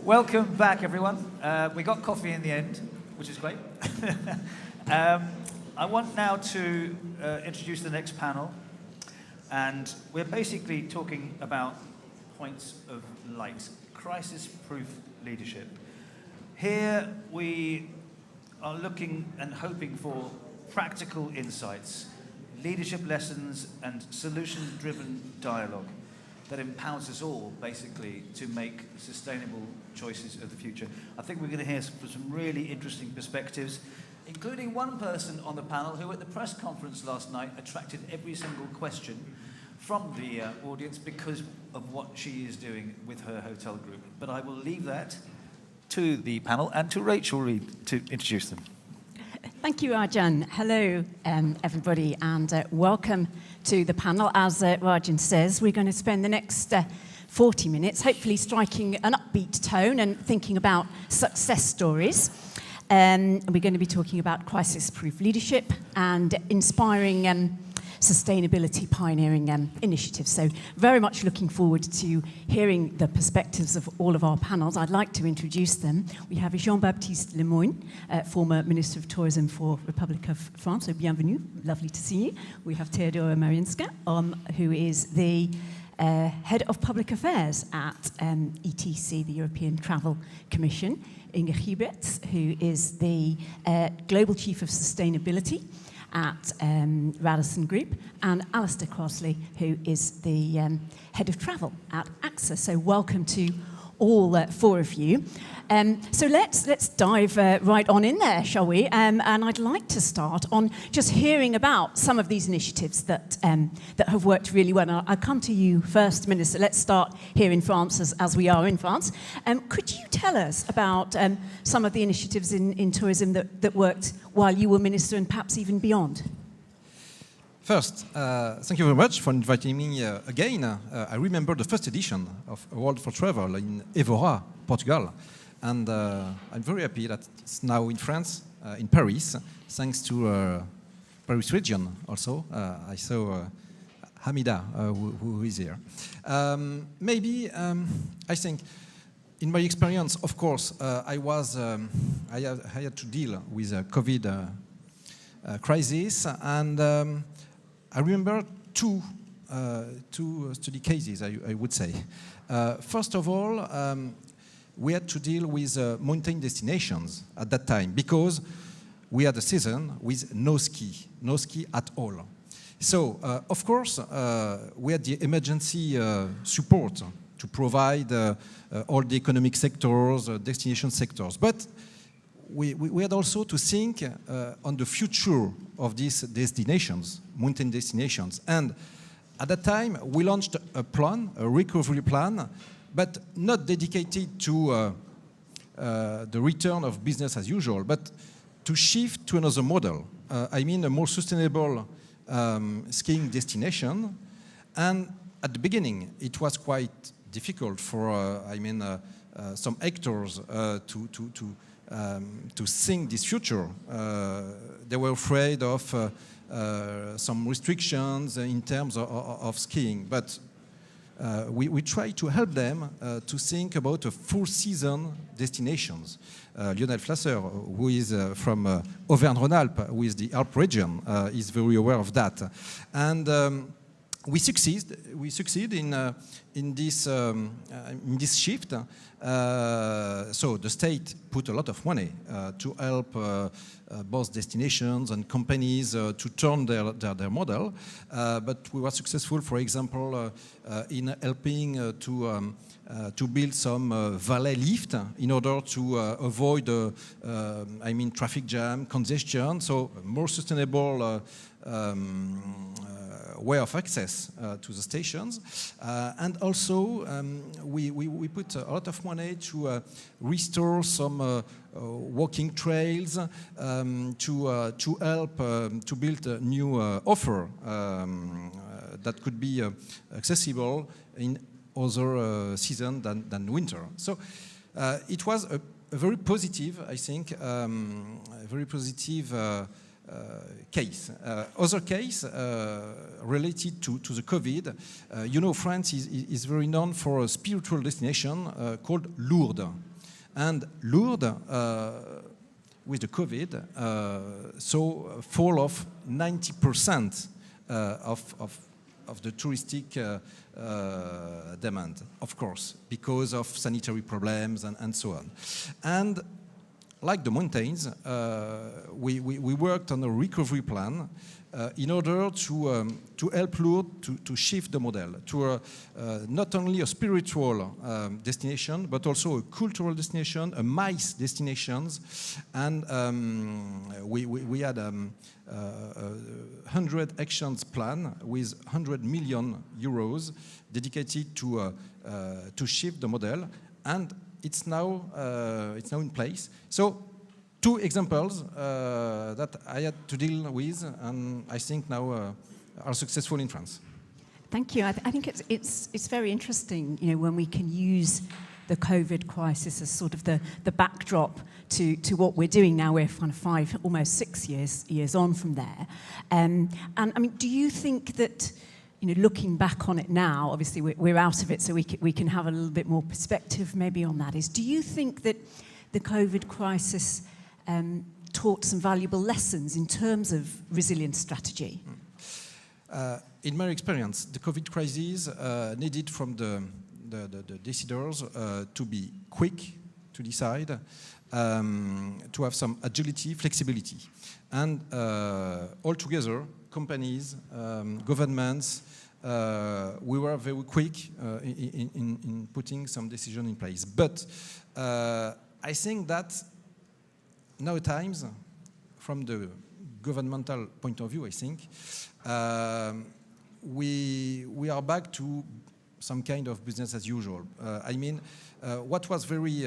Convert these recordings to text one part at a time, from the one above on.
Welcome back, everyone. We got coffee in the end, which is great. I want now to introduce the next panel. And we're basically talking about points of light, crisis-proof leadership. Here we are looking and hoping for practical insights, leadership lessons and solution-driven dialogue that empowers us all, basically, to make sustainable choices of the future. I think we're going to hear some really interesting perspectives, including one person on the panel who at the press conference last night attracted every single question from the audience because of what she is doing with her hotel group. But I will leave that to the panel and to Rachel Reed to introduce them. Thank you, Arjan. Hello, everybody, and welcome to the panel. As Rajan says, we're going to spend the next 40 minutes hopefully striking an upbeat tone and thinking about success stories. We're going to be talking about crisis-proof leadership and inspiring sustainability pioneering initiatives. So very much looking forward to hearing the perspectives of all of our panels. I'd like to introduce them. We have Jean-Baptiste Lemoyne, former Minister of Tourism for Republic of France. So bienvenue, lovely to see you. We have Teodora Mariinska, who is the Head of Public Affairs at ETC, the European Travel Commission. Inge Gieberts, who is the Global Chief of Sustainability at Radisson Group, and Alistair Crossley, who is the Head of Travel at AXA. So welcome to all four of you. So let's dive right on in there, shall we? And I'd like to start on just hearing about some of these initiatives that have worked really well. I'll come to you first, Minister. Let's start here in France, as we are in France. Could you tell us about some of the initiatives in tourism that worked while you were Minister and perhaps even beyond? First, thank you very much for inviting me again. I remember the first edition of A World for Travel in Évora, Portugal. And I'm very happy that it's now in France, in Paris, thanks to Paris region also. I saw Hamida, who is here. I think, in my experience, of course, I had to deal with a COVID crisis, and I remember two study cases, I would say. First of all, we had to deal with mountain destinations at that time because we had a season with no ski at all. So, of course, we had the emergency support to provide all the economic sectors, destination sectors. But we had also to think on the future of these destinations, mountain destinations. And at that time, we launched a plan, a recovery plan, but not dedicated to the return of business as usual, but to shift to another model. I mean, a more sustainable skiing destination. And at the beginning, it was quite difficult for, some actors to think this future. They were afraid of some restrictions in terms of skiing, but we try to help them to think about a full season destinations. Lionel Flasser, who is from Auvergne-Rhône-Alpes, who is the Alp region, is very aware of that. And we succeed in this shift. So the state put a lot of money to help both destinations and companies to turn their model. But we were successful, for example, in helping to build some valet lift in order to avoid traffic jam, congestion. So more sustainable way of access to the stations, and also we put a lot of money to restore some walking trails, to help to build a new offer that could be accessible in other season than winter. So it was a very positive, I think, a very positive case. Other case related to the COVID, France is very known for a spiritual destination called Lourdes. And Lourdes, with the COVID, saw a fall of 90% of the touristic demand, of course, because of sanitary problems and so on. And like the mountains, we worked on a recovery plan in order to help Lourdes to shift the model to not only a spiritual destination, but also a cultural destination, a MICE destinations. And we had 100 actions plan with 100 million euros dedicated to shift the model. And it's now in place. So 2 examples that I had to deal with, and I think now are successful in France. Thank you. I think it's very interesting, you know, when we can use the COVID crisis as sort of the backdrop to what we're doing now. We're kind of 5, almost 6 years on from there. And I mean, do you think that, you know, looking back on it now, obviously we're out of it, so we can have a little bit more perspective maybe on that. Do you think that the COVID crisis taught some valuable lessons in terms of resilient strategy? In my experience, the COVID crisis needed from the deciders to be quick to decide, to have some agility, flexibility. And altogether, companies, governments, we were very quick in putting some decision in place. But I think that nowadays, from the governmental point of view, I think, we are back to some kind of business as usual. I mean, what was very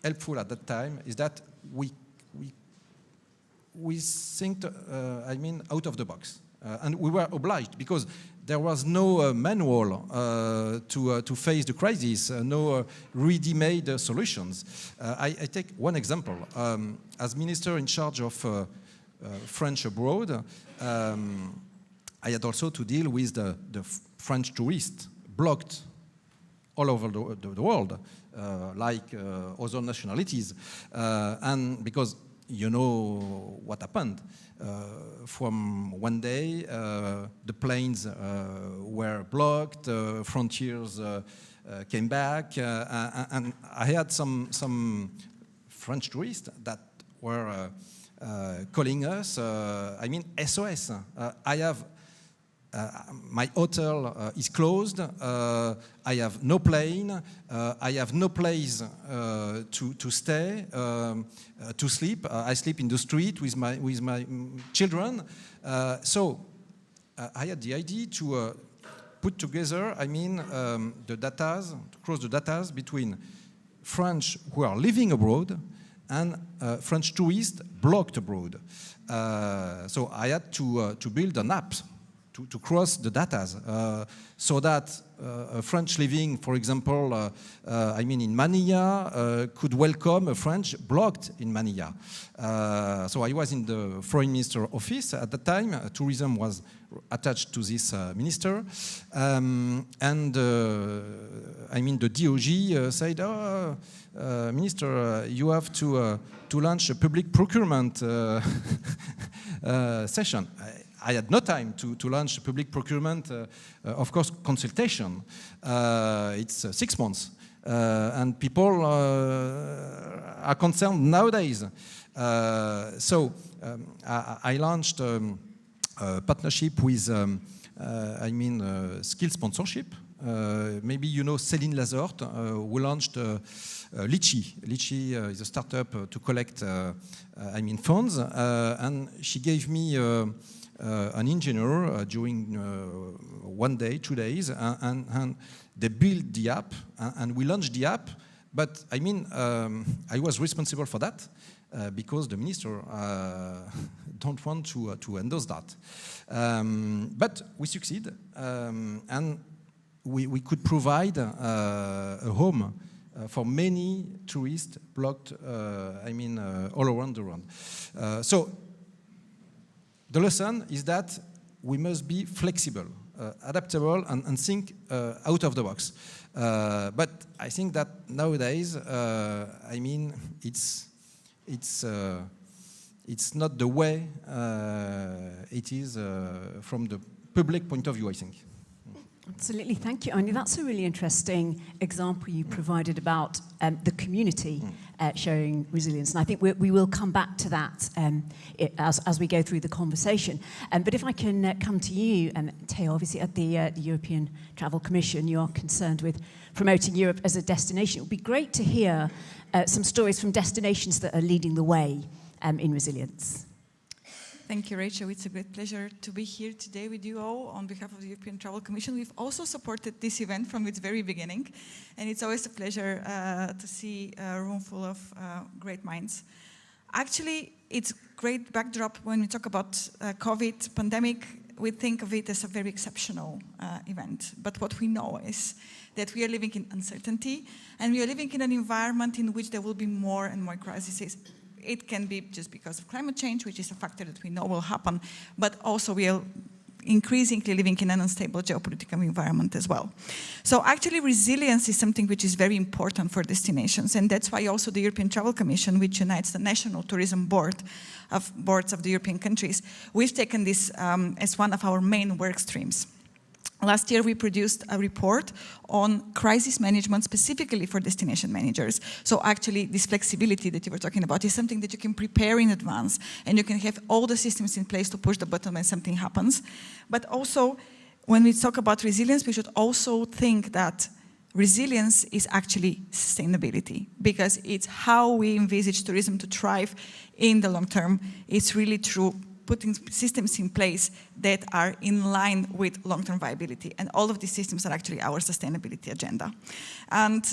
helpful at that time is that we think, I mean, out of the box. And we were obliged because there was no manual to face the crisis, no ready-made solutions. I take one example. As minister in charge of French abroad, I had also to deal with the French tourists blocked all over the world, like other nationalities. And because you know what happened. From one day, the planes were blocked, frontiers came back, and I had some French tourists that were calling us, I mean, SOS. I have my hotel is closed. I have no plane. I have no place to stay, to sleep. I sleep in the street with my children. So I had the idea to put together, I mean, the datas, to cross the datas between French who are living abroad and French tourists blocked abroad. So I had to build an app to cross the datas, so that a French living, for example, I mean in Manila, could welcome a French blocked in Manila. So I was in the foreign minister office at the time. Tourism was attached to this minister, and I mean the DOG said, "Oh, minister, you have to launch a public procurement session." I had no time to launch public procurement, of course, consultation. It's 6 months. And people are concerned nowadays. So I launched a partnership with, I mean, skill sponsorship. Maybe you know Céline Lazorte, who launched Litchi. Litchi is a startup to collect, I mean, funds. And she gave me an engineer during 1 day, 2 days, and they built the app, and we launched the app. But I mean, I was responsible for that because the minister don't want to endorse that. But we succeed, and we could provide a home for many tourists blocked, I mean, all around the world. So the lesson is that we must be flexible. adaptable and think out of the box. But I think that nowadays, I mean, it's not the way it is from the public point of view, I think. Absolutely, thank you, Anya. That's a really interesting example you provided about the community showing resilience, and I think we will come back to that as we go through the conversation. But if I can come to you, Theo, obviously at the European Travel Commission, you are concerned with promoting Europe as a destination. It would be great to hear some stories from destinations that are leading the way in resilience. Thank you, Rachel. It's a great pleasure to be here today with you all on behalf of the European Travel Commission. We've also supported this event from its very beginning, and it's always a pleasure to see a room full of great minds. Actually, it's a great backdrop when we talk about COVID pandemic. We think of it as a very exceptional event, but what we know is that we are living in uncertainty, and we are living in an environment in which there will be more and more crises. It can be just because of climate change, which is a factor that we know will happen, but also we are increasingly living in an unstable geopolitical environment as well. So actually resilience is something which is very important for destinations, and that's why also the European Travel Commission, which unites the national tourism boards of the European countries, we've taken this as one of our main work streams. Last year, we produced a report on crisis management specifically for destination managers. So actually, this flexibility that you were talking about is something that you can prepare in advance, and you can have all the systems in place to push the button when something happens. But also, when we talk about resilience, we should also think that resilience is actually sustainability, because it's how we envisage tourism to thrive in the long term. It's really through putting systems in place that are in line with long-term viability. And all of these systems are actually our sustainability agenda. And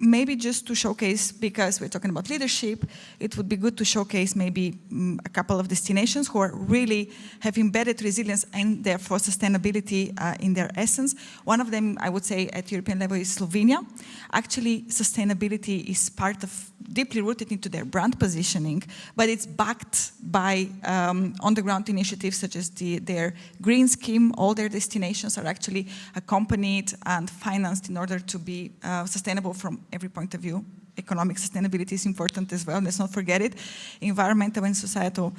maybe just to showcase, because we're talking about leadership, it would be good to showcase maybe a couple of destinations who are really have embedded resilience and therefore sustainability in their essence. One of them, I would say, at European level is Slovenia. Actually, sustainability is part of, deeply rooted into their brand positioning, but it's backed by on-the-ground initiatives such as their green scheme. All their destinations are actually accompanied and financed in order to be sustainable from every point of view. Economic sustainability is important as well, let's not forget it. Environmental and societal,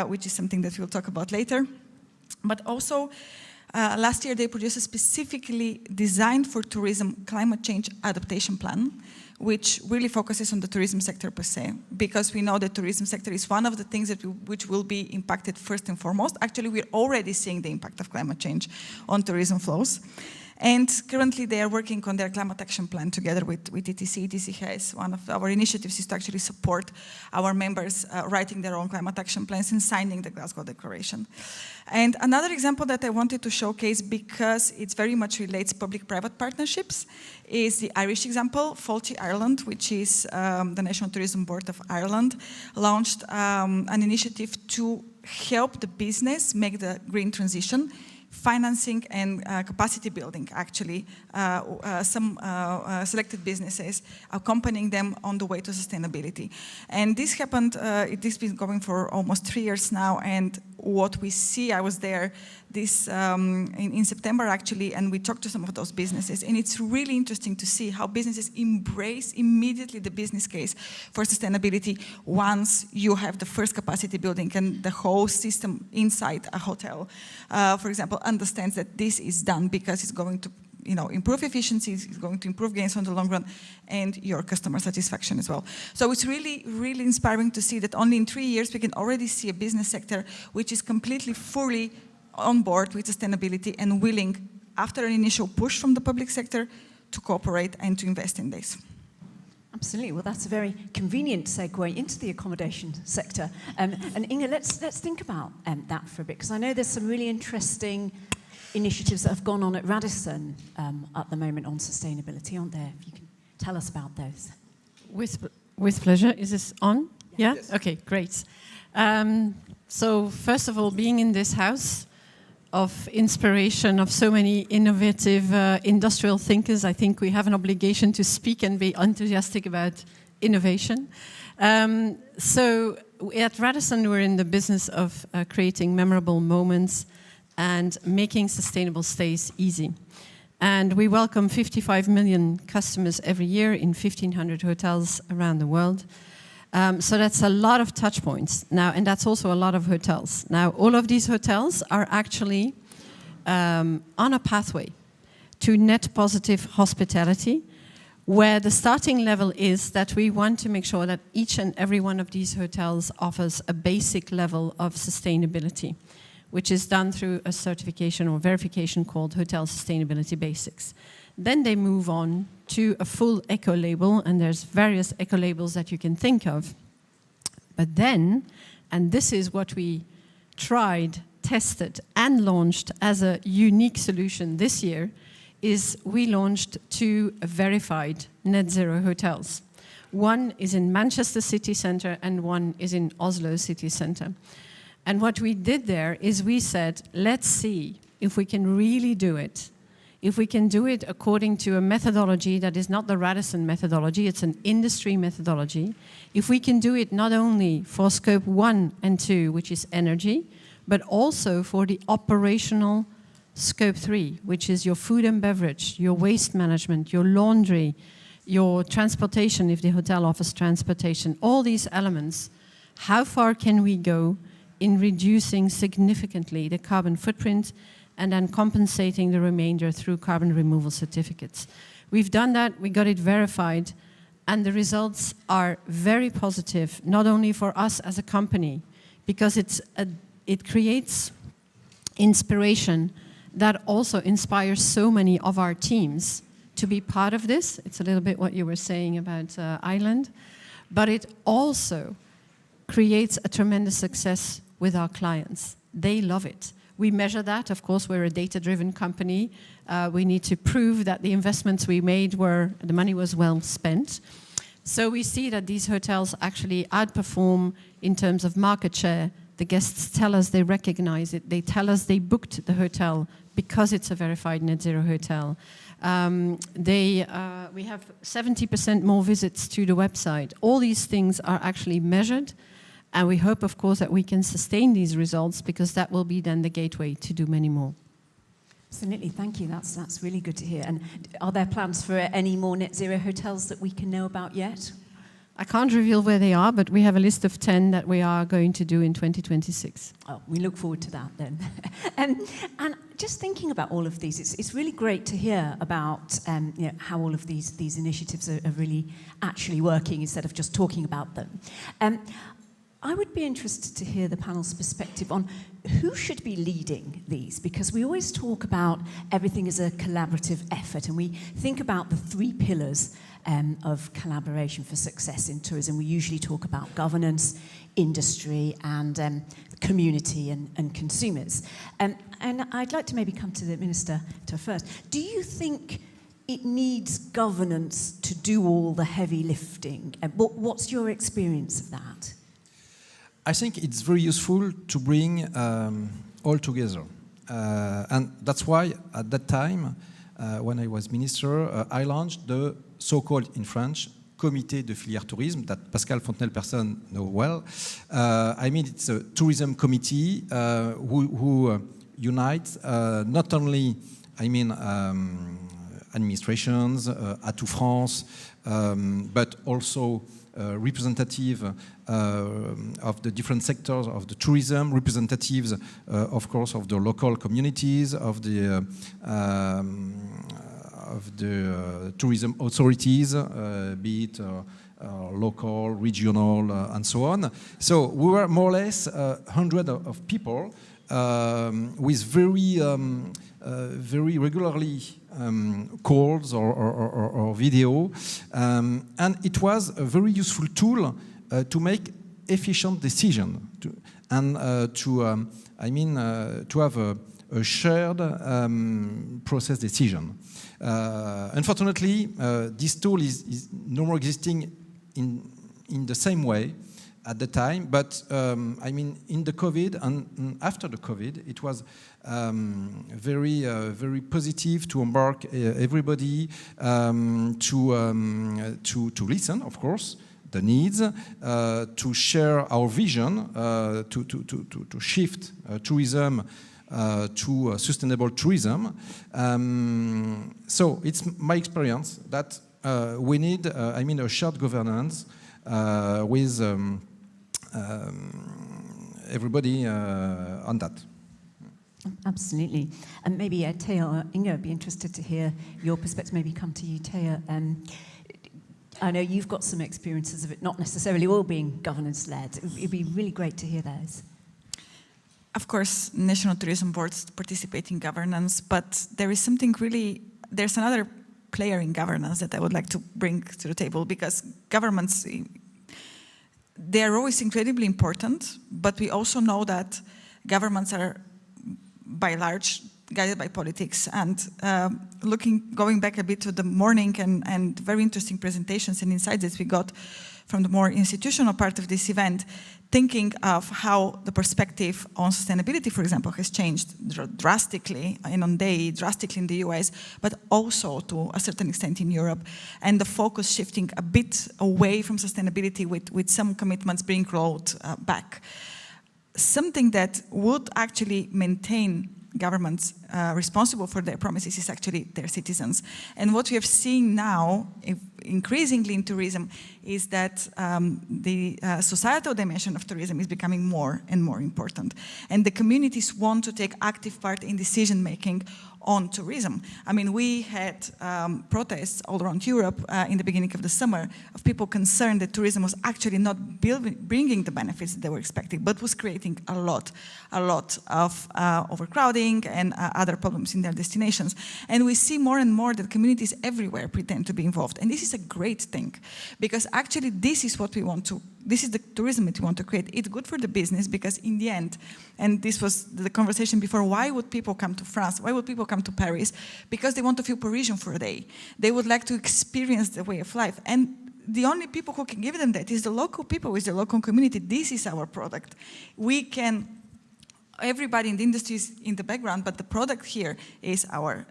which is something that we'll talk about later. But also, last year they produced a specifically designed for tourism climate change adaptation plan, which really focuses on the tourism sector per se, because we know the tourism sector is one of the things that which will be impacted first and foremost. Actually, we're already seeing the impact of climate change on tourism flows. And currently they are working on their climate action plan together with ETC. ETC has one of our initiatives is to actually support our members writing their own climate action plans and signing the Glasgow Declaration. And another example that I wanted to showcase, because it very much relates public-private partnerships, is the Irish example. Fáilte Ireland, which is the National Tourism Board of Ireland, launched an initiative to help the business make the green transition, financing and capacity building, actually, some selected businesses, accompanying them on the way to sustainability. And this happened, it has been going for almost 3 years now, and what we see, I was there this in September actually, and we talked to some of those businesses, and it's really interesting to see how businesses embrace immediately the business case for sustainability once you have the first capacity building and the whole system inside a hotel, for example, understands that this is done because it's going to improve efficiencies, it's going to improve gains on the long run, and your customer satisfaction as well. So it's really, really inspiring to see that only in 3 years we can already see a business sector which is completely, fully on board with sustainability and willing, after an initial push from the public sector, to cooperate and to invest in this. Absolutely. Well, that's a very convenient segue into the accommodation sector. And Inge, let's think about that for a bit, because I know there's some really interesting initiatives that have gone on at Radisson at the moment on sustainability, aren't there? If you can tell us about those. With pleasure. Is this on? Yeah? Yes. Okay, great. So first of all, being in this house of inspiration of so many innovative industrial thinkers, I think we have an obligation to speak and be enthusiastic about innovation. So at Radisson, we're in the business of creating memorable moments and making sustainable stays easy. And we welcome 55 million customers every year in 1,500 hotels around the world. So that's a lot of touch points now, and that's also a lot of hotels. Now, all of these hotels are actually on a pathway to net positive hospitality, where the starting level is that we want to make sure that each and every one of these hotels offers a basic level of sustainability, which is done through a certification or verification called Hotel Sustainability Basics. Then they move on to a full eco label, and there's various eco labels that you can think of. But then, and this is what we tried, tested, and launched as a unique solution this year, is we launched 2 verified net zero hotels. One is in Manchester city centre and one is in Oslo city centre. And what we did there is we said, let's see if we can really do it. If we can do it according to a methodology that is not the Radisson methodology, it's an industry methodology. If we can do it not only for scope 1 and 2, which is energy, but also for the operational scope 3, which is your food and beverage, your waste management, your laundry, your transportation, if the hotel offers transportation, all these elements, how far can we go in reducing significantly the carbon footprint and then compensating the remainder through carbon removal certificates? We've done that, we got it verified, and the results are very positive, not only for us as a company, because it creates inspiration that also inspires so many of our teams to be part of this. It's a little bit what you were saying about Ireland, but it also creates a tremendous success with our clients. They love it. We measure that. Of course, we're a data-driven company. We need to prove that the investments we made the money was well spent. So we see that these hotels actually outperform in terms of market share. The guests tell us they recognize it. They tell us they booked the hotel because it's a verified net zero hotel. We have 70% more visits to the website. All these things are actually measured, and we hope, of course, that we can sustain these results, because that will be then the gateway to do many more. Absolutely, thank you. That's really good to hear. And are there plans for any more net zero hotels that we can know about yet? I can't reveal where they are, but we have a list of 10 that we are going to do in 2026. Oh, we look forward to that then. And just thinking about all of these, it's really great to hear about how all of these initiatives are really actually working instead of just talking about them. I would be interested to hear the panel's perspective on who should be leading these, because we always talk about everything as a collaborative effort, and we think about the 3 pillars of collaboration for success in tourism. We usually talk about governance, industry, and community and consumers. And I'd like to maybe come to the Minister first. Do you think it needs governance to do all the heavy lifting? What's your experience of that? I think it's very useful to bring all together. And that's why at that time, when I was minister, I launched the so-called, in French, Comité de filière tourisme, that Pascal Fontenelle-Persson know well. I mean, it's a tourism committee who unites not only, administrations, Atout France, but also representative of the different sectors of the tourism, representatives, of course, of the local communities, of the tourism authorities, be it local, regional, and so on. So we were more or less 100 of people with very regularly calls or video, and it was a very useful tool to make efficient decisions and to have a shared process decision. Unfortunately, this tool is no more existing in the same way at the time, but in the COVID and after the COVID, it was very positive to embark everybody to listen, of course, the needs, to share our vision, to shift tourism to sustainable tourism. So it's my experience that we need, a shared governance with everybody on that. Absolutely. And maybe Thea or Inge, I'd be interested to hear your perspective. Maybe come to you, Thea. I know you've got some experiences of it not necessarily all being governance-led. It'd be really great to hear those. Of course, national tourism boards participate in governance, but there is something really, there's another player in governance that I would like to bring to the table, because governments, they are always incredibly important, but we also know that governments are by large guided by politics. And going back a bit to the morning and very interesting presentations and insights that we got from the more institutional part of this event, thinking of how the perspective on sustainability, for example, has changed drastically drastically in the US, but also to a certain extent in Europe, and the focus shifting a bit away from sustainability with some commitments being rolled back. Something that would actually maintain governments responsible for their promises is actually their citizens. And what we have seen now, increasingly in tourism, is that the societal dimension of tourism is becoming more and more important. And the communities want to take active part in decision-making on tourism. I mean, we had protests all around Europe in the beginning of the summer of people concerned that tourism was actually not bringing the benefits that they were expecting, but was creating a lot of overcrowding and other problems in their destinations. And we see more and more that communities everywhere pretend to be involved. And this is a great thing, because actually this is what we want to, this is the tourism that we want to create. It's good for the business, because in the end, and this was the conversation before, why would people come to France? Why would people come to Paris? Because they want to feel Parisian for a day. They would like to experience the way of life. And the only people who can give them that is the local people, is the local community. This is our product. We can, everybody in the industry is in the background, but the product here is our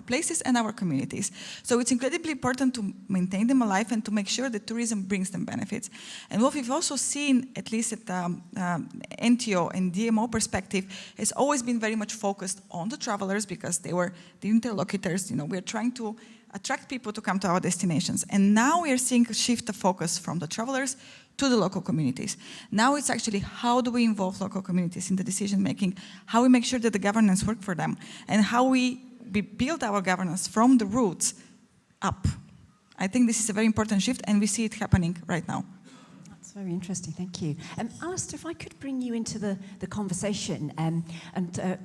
places and our communities. So it's incredibly important to maintain them alive and to make sure that tourism brings them benefits. And what we've also seen, at least at the NTO and DMO perspective, has always been very much focused on the travelers, because they were the interlocutors. You know, we're trying to attract people to come to our destinations. And now we are seeing a shift of focus from the travelers to the local communities. Now it's actually how do we involve local communities in the decision making, how we make sure that the governance work for them, and how we build our governance from the roots up. I think this is a very important shift, and we see it happening right now. That's very interesting, thank you. Alistair, if I could bring you into the conversation and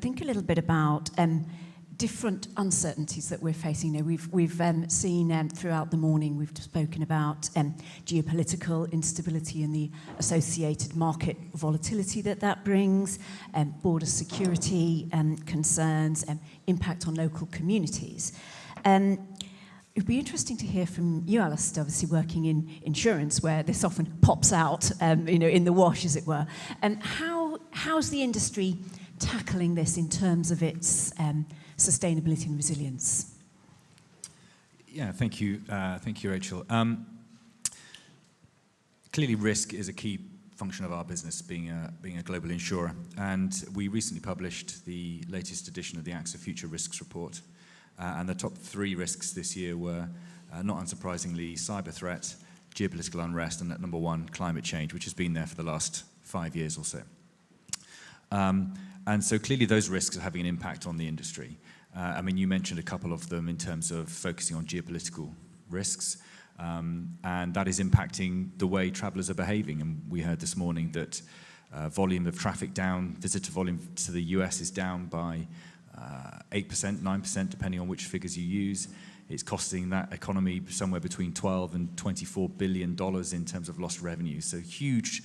think a little bit about different uncertainties that we're facing. You know, we've seen throughout the morning, we've spoken about geopolitical instability and the associated market volatility that brings, border security concerns, impact on local communities. It'd be interesting to hear from you, Alistair, obviously working in insurance, where this often pops out, in the wash, as it were. And how's the industry tackling this in terms of its sustainability and resilience? Yeah, thank you, Rachel. Clearly, risk is a key function of our business, being a global insurer, and we recently published the latest edition of the AXA Future Risks Report, and the top 3 risks this year were, not unsurprisingly, cyber threat, geopolitical unrest, and at number 1, climate change, which has been there for the last 5 years or so. And so clearly those risks are having an impact on the industry. I mean, you mentioned a couple of them in terms of focusing on geopolitical risks, and that is impacting the way travelers are behaving. And we heard this morning that volume of traffic down, visitor volume to the US is down by 8%, 9%, depending on which figures you use. It's costing that economy somewhere between $12 and $24 billion in terms of lost revenue. So huge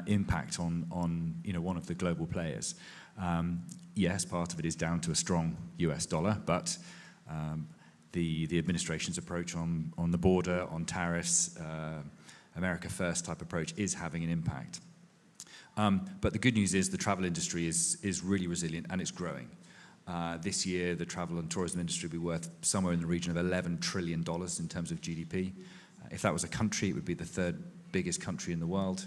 impact on one of the global players. Yes, part of it is down to a strong US dollar, but the administration's approach on the border, on tariffs, America First type approach is having an impact. But the good news is the travel industry is really resilient, and it's growing. This year, the travel and tourism industry will be worth somewhere in the region of $11 trillion in terms of GDP. If that was a country, it would be the 3rd biggest country in the world.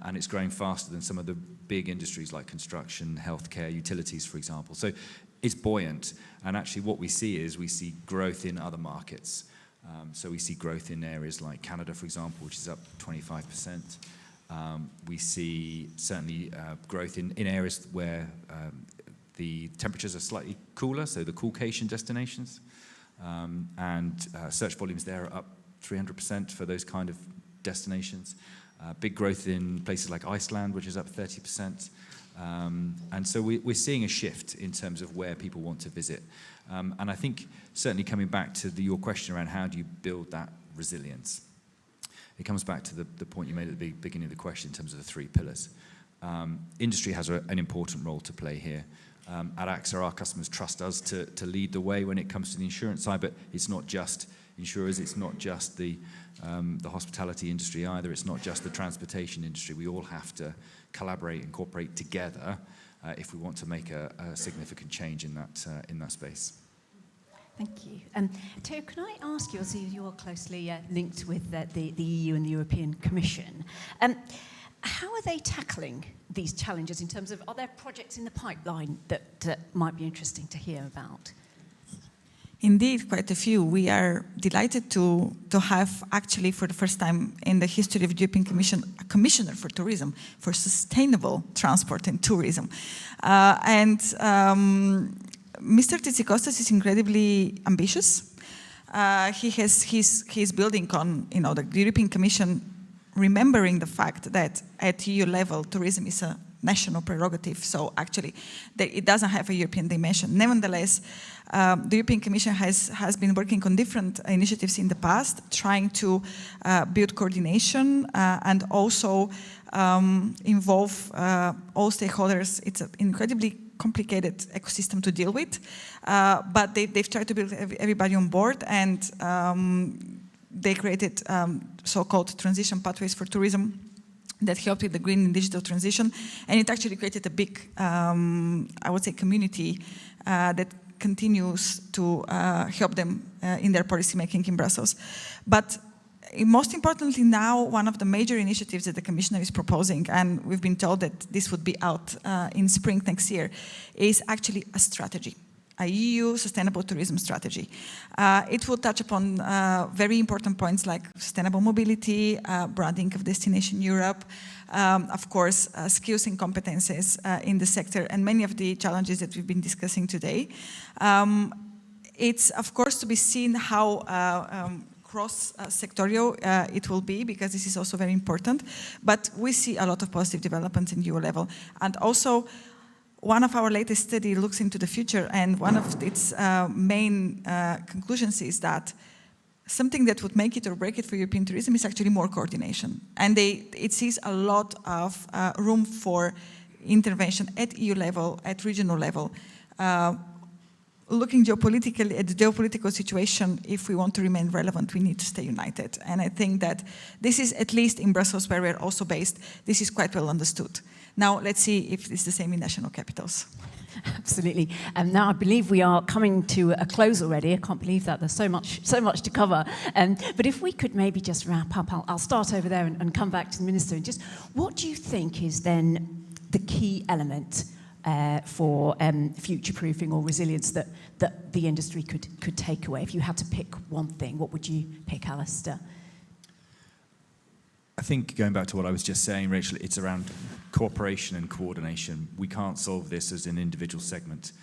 and it's growing faster than some of the big industries like construction, healthcare, utilities, for example. So it's buoyant, and actually what we see growth in other markets. So we see growth in areas like Canada, for example, which is up 25%. We see certainly growth in areas where the temperatures are slightly cooler, so the Caucasian destinations. And search volumes there are up 300% for those kind of destinations. Big growth in places like Iceland, which is up 30%. And so we're seeing a shift in terms of where people want to visit. And I think certainly coming back to your question around how do you build that resilience, it comes back to the point you made at the beginning of the question in terms of the 3 pillars. Industry has an important role to play here. At AXA, our customers trust us to lead the way when it comes to the insurance side, but it's not just insurers, it's not just the hospitality industry either, it's not just the transportation industry. We all have to collaborate and cooperate together if we want to make a significant change in that space. Thank you. Theo, can I ask you, as you're closely linked with the EU and the European Commission, how are they tackling these challenges in terms of, are there projects in the pipeline that might be interesting to hear about? Indeed, quite a few. We are delighted to have, actually, for the first time in the history of the European Commission, a commissioner for tourism, for sustainable transport and tourism. Mr. Tsikostas is incredibly ambitious. He's building on, the European Commission, remembering the fact that at EU level, tourism is a national prerogative, so actually it doesn't have a European dimension. Nevertheless, the European Commission has been working on different initiatives in the past, trying to build coordination and also involve all stakeholders. It's an incredibly complicated ecosystem to deal with, but they've tried to build everybody on board, and they created so-called transition pathways for tourism that helped with the green and digital transition, and it actually created a big, I would say, community that continues to help them in their policy making in Brussels. But most importantly now, one of the major initiatives that the Commissioner is proposing, and we've been told that this would be out in spring next year, is actually a strategy, a EU sustainable tourism strategy. It will touch upon very important points like sustainable mobility, branding of Destination Europe, of course, skills and competences in the sector, and many of the challenges that we've been discussing today. It's, of course, to be seen how cross-sectorial it will be, because this is also very important. But we see a lot of positive developments in EU level. And also, one of our latest studies looks into the future, and one of its main conclusions is that something that would make it or break it for European tourism is actually more coordination. And it sees a lot of room for intervention at EU level, at regional level. Looking geopolitically at the geopolitical situation, if we want to remain relevant, we need to stay united. And I think that this is, at least in Brussels, where we're also based, this is quite well understood. Now, let's see if it's the same in national capitals. Absolutely. Now I believe we are coming to a close already. I can't believe that. There's so much to cover. But if we could maybe just wrap up, I'll start over there and come back to the Minister. And just what do you think is then the key element for future-proofing or resilience that the industry could take away? If you had to pick one thing, what would you pick, Alistair? I think going back to what I was just saying, Rachel, it's around cooperation and coordination. We can't solve this as an individual segment.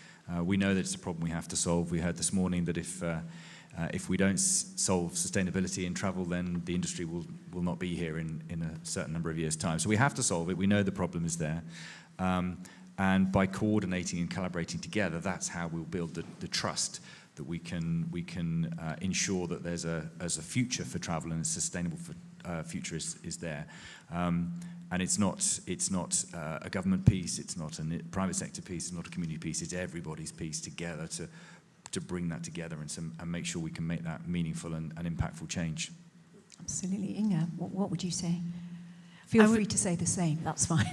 We know that it's a problem we have to solve. We heard this morning that if we don't solve sustainability in travel, then the industry will not be here in a certain number of years' time. So we have to solve it. We know the problem is there. And by coordinating and collaborating together, that's how we'll build the trust that we can ensure that there's a future for travel, and a sustainable future is there. And it's not a government piece, it's not a private sector piece, it's not a community piece, it's everybody's piece together to bring that together and make sure we can make that meaningful and impactful change. Absolutely. Inga, what would you say? Feel free to say the same, that's fine.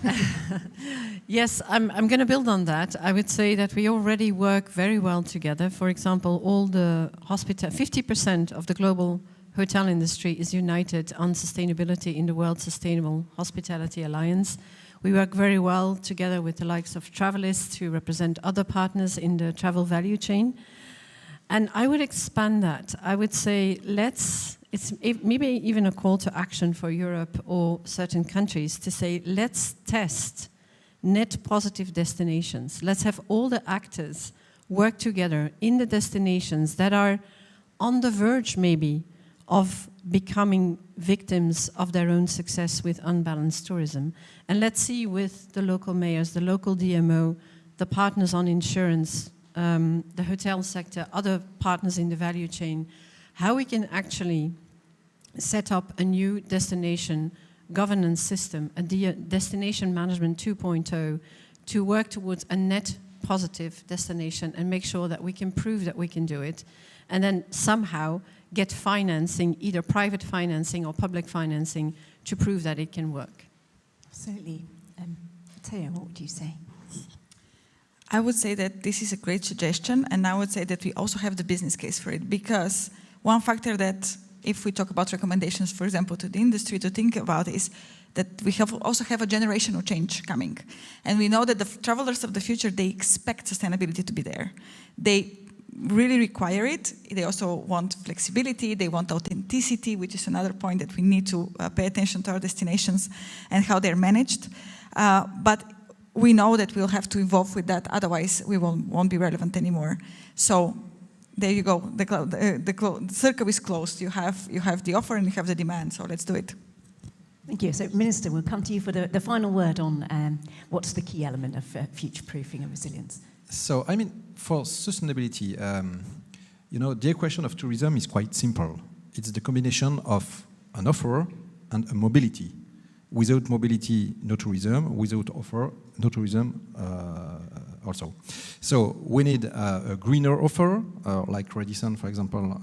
Yes, I'm going to build on that. I would say that we already work very well together. For example, all the 50% of the global hotel industry is united on sustainability in the World Sustainable Hospitality Alliance. We work very well together with the likes of Travelists who represent other partners in the travel value chain. And I would expand that. I would say maybe even a call to action for Europe or certain countries to say, let's test net positive destinations. Let's have all the actors work together in the destinations that are on the verge maybe of becoming victims of their own success with unbalanced tourism. And let's see with the local mayors, the local DMO, the partners on insurance, the hotel sector, other partners in the value chain, how we can actually set up a new destination governance system, a destination management 2.0, to work towards a net positive destination and make sure that we can prove that we can do it, and then somehow get financing, either private financing or public financing, to prove that it can work. Absolutely. Teo, what would you say? I would say that this is a great suggestion, and I would say that we also have the business case for it, because one factor that, if we talk about recommendations, for example, to the industry to think about, is that we also have a generational change coming. And we know that the travelers of the future, they expect sustainability to be there. They really require it. They also want flexibility. They want authenticity, which is another point that we need to pay attention to our destinations and how they're managed. But we know that we'll have to evolve with that. Otherwise, we won't be relevant anymore. So there you go. The circle is closed. You have the offer and you have the demand. So let's do it. Thank you. So, Minister, we'll come to you for the final word on what's the key element of future-proofing and resilience. So, I mean, for sustainability, the equation of tourism is quite simple. It's the combination of an offer and a mobility. Without mobility, no tourism. Without offer, no tourism also. So we need a greener offer, like Radisson, for example,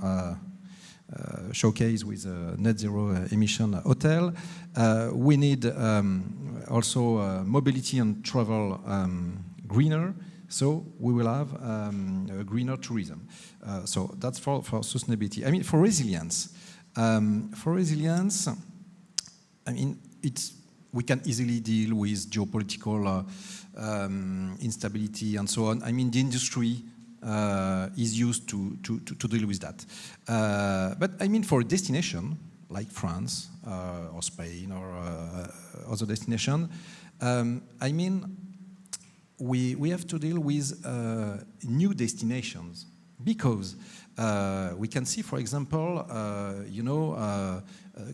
showcase with a net zero emission hotel. We need also mobility and travel greener. So we will have a greener tourism. So that's for sustainability. I mean, for resilience, I mean, we can easily deal with geopolitical instability and so on. I mean, the industry is used to deal with that. But I mean, for a destination like France or Spain or other destination, I mean, we have to deal with new destinations, because we can see, for example,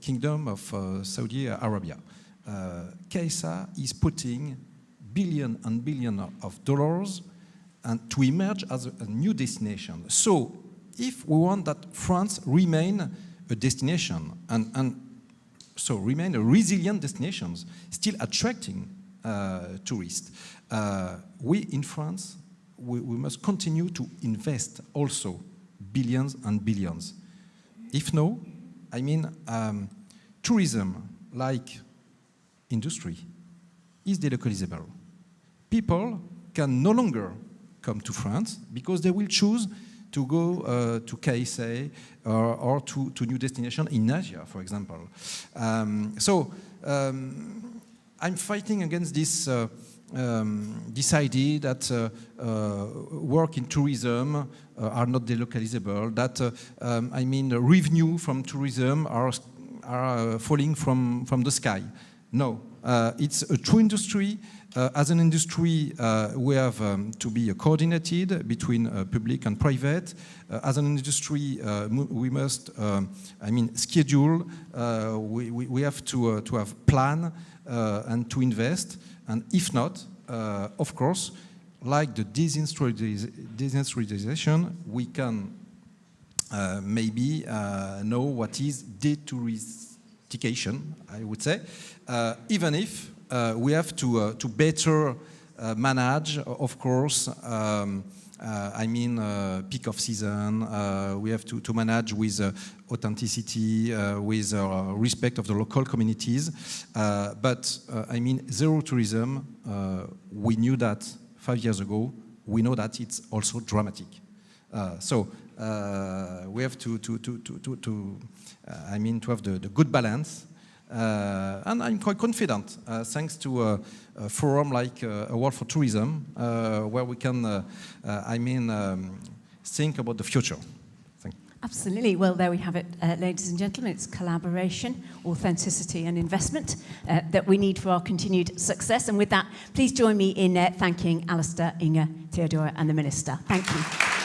Kingdom of Saudi Arabia. KSA is putting billion and billion of dollars and to emerge as a new destination. So if we want that France remain a destination and so remain a resilient destination, still attracting tourists, we in France, we must continue to invest also billions and billions. If no, I mean, tourism, like industry, is delocalizable. People can no longer come to France because they will choose to go to KSA or to new destination in Asia, for example. I'm fighting against this idea that work in tourism are not delocalizable, that I mean, revenue from tourism are falling from the sky. No, it's a true industry. As an industry, we have to be coordinated between public and private. As an industry, we must, I mean, schedule. We have to have plan and to invest. And if not, of course, like the deindustrialization, we can maybe know what is detouristification, I would say, even if we have to better manage, of course, I mean, peak of season. We have to manage with authenticity, with respect of the local communities. But I mean, zero tourism, we knew that 5 years ago. We know that it's also dramatic. So we have to have the good balance. And I'm quite confident, thanks to a forum like a World for Tourism, where we can, think about the future. Absolutely. Well, there we have it, ladies and gentlemen. It's collaboration, authenticity and investment that we need for our continued success. And with that, please join me in thanking Alistair, Inge, Theodora and the Minister. Thank you.